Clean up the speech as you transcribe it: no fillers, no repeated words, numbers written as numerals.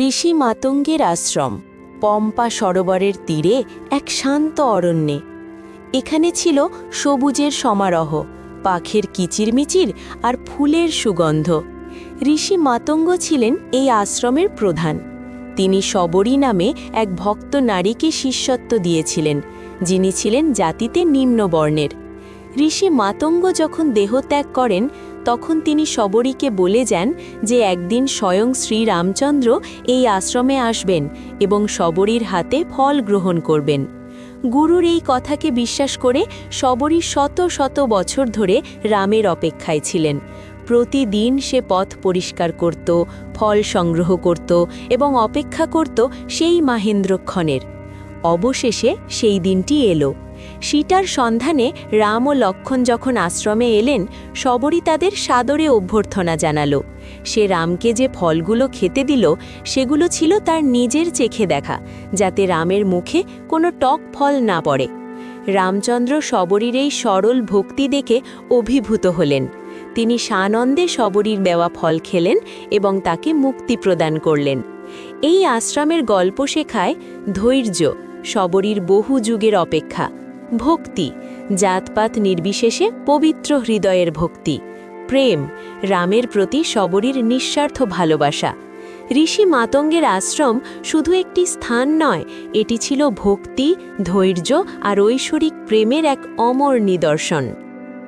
ঋষি মাতঙ্গের আশ্রম পম্পা সরোবরের তীরে এক শান্ত অরণ্যে। এখানে ছিল সবুজের সমারোহ, পাখির কিচিরমিচির আর ফুলের সুগন্ধ। ঋষি মাতঙ্গ ছিলেন এই আশ্রমের প্রধান। তিনি শবরী নামে এক ভক্ত নারীকে শিষ্যত্ব দিয়েছিলেন, যিনি ছিলেন জাতিতে নিম্ন বর্ণের। ঋষি মাতঙ্গ যখন দেহত্যাগ করেন তখন তিনি শবরীকে বলে যান যে একদিন স্বয়ং শ্রীরামচন্দ্র এই আশ্রমে আসবেন এবং শবরীর হাতে ফল গ্রহণ করবেন। গুরুর এই কথাকে বিশ্বাস করে শবরী শত শত বছর ধরে রামের অপেক্ষায় ছিলেন। প্রতিদিন সে পথ পরিষ্কার করত, ফল সংগ্রহ করত এবং অপেক্ষা করত সেই মাহেন্দ্রক্ষণের। অবশেষে সেই দিনটি এলো। সীতার সন্ধানে রাম ও লক্ষ্মণ যখন আশ্রমে এলেন, শবরী তাদের সাদরে অভ্যর্থনা জানালো। সে রামকে যে ফলগুলো খেতে দিল সেগুলো ছিল তার নিজের চেখে দেখা, যাতে রামের মুখে কোনো টক ফল না পড়ে। রামচন্দ্র শবরীর এই সরল ভক্তি দেখে অভিভূত হলেন। তিনি সানন্দে শবরীর দেওয়া ফল খেলেন এবং তাকে মুক্তি প্রদান করলেন। এই আশ্রমের গল্প শেখায় ধৈর্য, শবরীর বহু যুগের অপেক্ষা; ভক্তি, জাতপাত নির্বিশেষে পবিত্র হৃদয়ের ভক্তি; প্রেম, রামের প্রতি শবরীর নিঃস্বার্থ ভালোবাসা। ঋষি মাতঙ্গের আশ্রম শুধু একটি স্থান নয়, এটি ছিল ভক্তি, ধৈর্য আর ঐশ্বরিক প্রেমের এক অমর নিদর্শন।